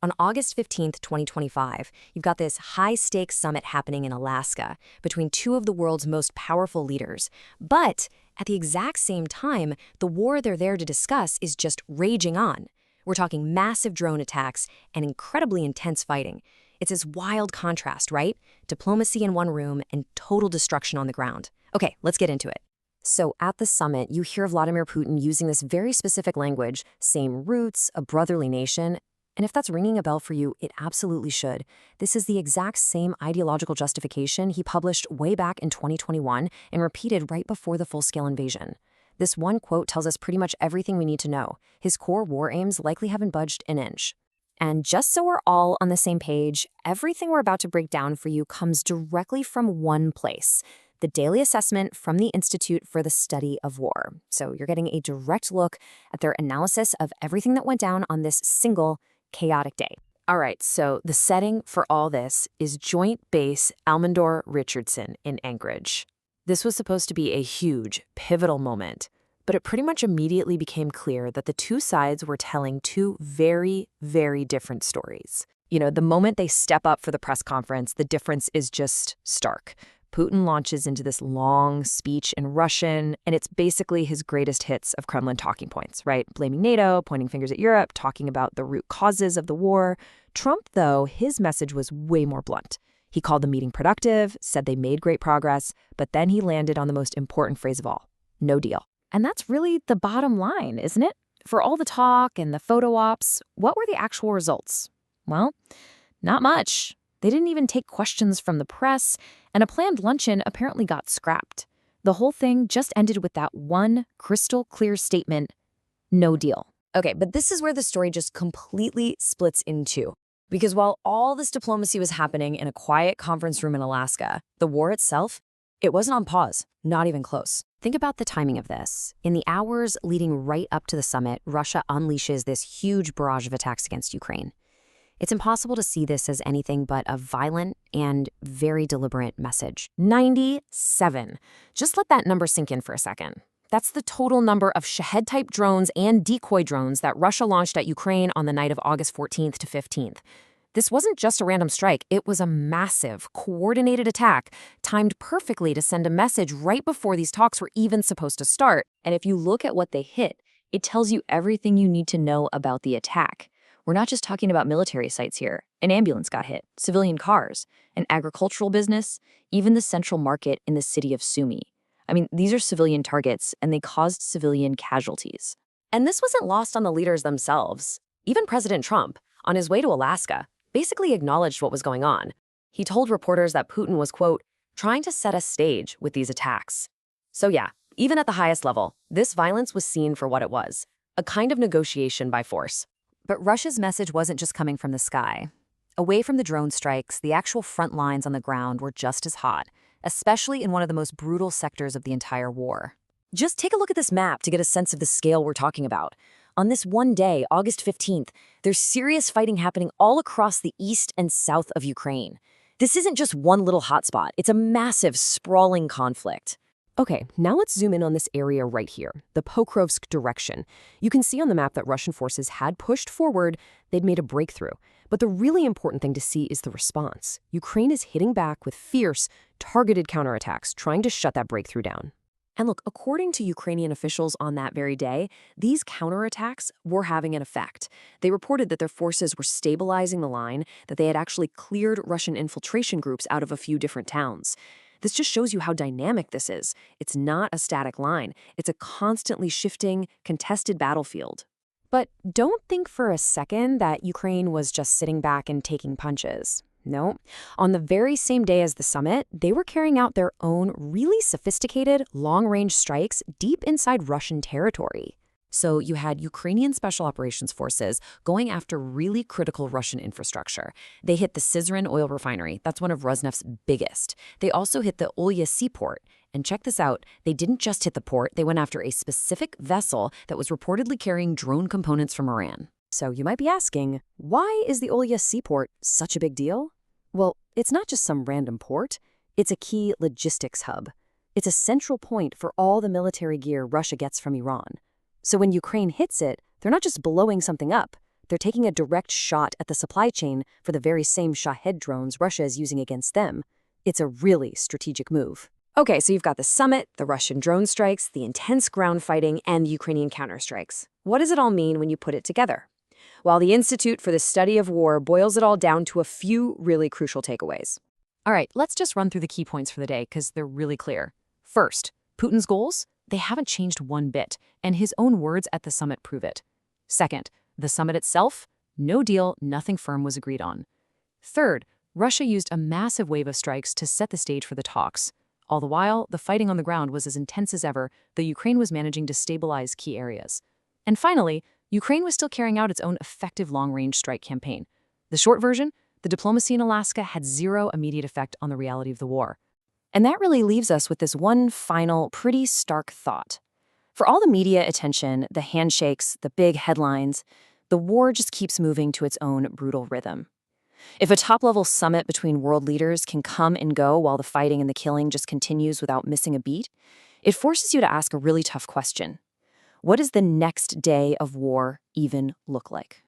On August 15th, 2025, you've got this high-stakes summit happening in Alaska between two of the world's most powerful leaders. But at the exact same time, the war they're there to discuss is just raging on. We're talking massive drone attacks and incredibly intense fighting. It's this wild contrast, right? Diplomacy in one room and total destruction on the ground. Okay, let's get into it. So at the summit, you hear Vladimir Putin using this very specific language, same roots, a brotherly nation. And if that's ringing a bell for you, it absolutely should. This is the exact same ideological justification he published way back in 2021 and repeated right before the full-scale invasion. This one quote tells us pretty much everything we need to know. His core war aims likely haven't budged an inch. And just so we're all on the same page, everything we're about to break down for you comes directly from one place, the Daily Assessment from the Institute for the Study of War. So you're getting a direct look at their analysis of everything that went down on this single chaotic day. All right, so the setting for all this is Joint Base Almendor-Richardson in Anchorage. This was supposed to be a huge, pivotal moment, but it pretty much immediately became clear that the two sides were telling two very, very different stories. You know, the moment they step up for the press conference, the difference is just stark. Putin launches into this long speech in Russian, and it's basically his greatest hits of Kremlin talking points, right? Blaming NATO, pointing fingers at Europe, talking about the root causes of the war. Trump, though, his message was way more blunt. He called the meeting productive, said they made great progress, but then he landed on the most important phrase of all: no deal. And that's really the bottom line, isn't it? For all the talk and the photo ops, what were the actual results? Well, not much. They didn't even take questions from the press, and a planned luncheon apparently got scrapped. The whole thing just ended with that one crystal clear statement: no deal. Okay, but this is where the story just completely splits in two. Because while all this diplomacy was happening in a quiet conference room in Alaska, the war itself, it wasn't on pause, not even close. Think about the timing of this. In the hours leading right up to the summit, Russia unleashes this huge barrage of attacks against Ukraine. It's impossible to see this as anything but a violent and very deliberate message. 97. Just let that number sink in for a second. That's the total number of Shahed-type drones and decoy drones that Russia launched at Ukraine on the night of August 14th to 15th. This wasn't just a random strike. It was a massive, coordinated attack, timed perfectly to send a message right before these talks were even supposed to start. And if you look at what they hit, it tells you everything you need to know about the attack. We're not just talking about military sites here. An ambulance got hit, civilian cars, an agricultural business, even the central market in the city of Sumy. I mean, these are civilian targets, and they caused civilian casualties. And this wasn't lost on the leaders themselves. Even President Trump, on his way to Alaska, basically acknowledged what was going on. He told reporters that Putin was, quote, trying to set a stage with these attacks. So yeah, even at the highest level, this violence was seen for what it was, a kind of negotiation by force. But Russia's message wasn't just coming from the sky. Away from the drone strikes, the actual front lines on the ground were just as hot, especially in one of the most brutal sectors of the entire war. Just take a look at this map to get a sense of the scale we're talking about. On this one day, August 15th, there's serious fighting happening all across the east and south of Ukraine. This isn't just one little hotspot. It's a massive, sprawling conflict. Okay, now let's zoom in on this area right here, the Pokrovsk direction. You can see on the map that Russian forces had pushed forward, they'd made a breakthrough. But the really important thing to see is the response. Ukraine is hitting back with fierce, targeted counterattacks, trying to shut that breakthrough down. And look, according to Ukrainian officials on that very day, these counterattacks were having an effect. They reported that their forces were stabilizing the line, that they had actually cleared Russian infiltration groups out of a few different towns. This just shows you how dynamic this is. It's not a static line. It's a constantly shifting, contested battlefield. But don't think for a second that Ukraine was just sitting back and taking punches. No. On the very same day as the summit, they were carrying out their own really sophisticated, long-range strikes deep inside Russian territory. So you had Ukrainian Special Operations Forces going after really critical Russian infrastructure. They hit the Syzran oil refinery. That's one of Rosneft's biggest. They also hit the Olya seaport. And check this out, they didn't just hit the port, they went after a specific vessel that was reportedly carrying drone components from Iran. So you might be asking, why is the Olya seaport such a big deal? Well, it's not just some random port. It's a key logistics hub. It's a central point for all the military gear Russia gets from Iran. So when Ukraine hits it, they're not just blowing something up. They're taking a direct shot at the supply chain for the very same Shahed drones Russia is using against them. It's a really strategic move. Okay, so you've got the summit, the Russian drone strikes, the intense ground fighting, and the Ukrainian counterstrikes. What does it all mean when you put it together? Well, the Institute for the Study of War boils it all down to a few really crucial takeaways. All right, let's just run through the key points for the day because they're really clear. First, Putin's goals? They haven't changed one bit, and his own words at the summit prove it. Second, the summit itself? No deal, nothing firm was agreed on. Third, Russia used a massive wave of strikes to set the stage for the talks. All the while, the fighting on the ground was as intense as ever, though Ukraine was managing to stabilize key areas. And finally, Ukraine was still carrying out its own effective long-range strike campaign. The short version? The diplomacy in Alaska had zero immediate effect on the reality of the war. And that really leaves us with this one final, pretty stark thought. For all the media attention, the handshakes, the big headlines, the war just keeps moving to its own brutal rhythm. If a top-level summit between world leaders can come and go while the fighting and the killing just continues without missing a beat, it forces you to ask a really tough question. What does the next day of war even look like?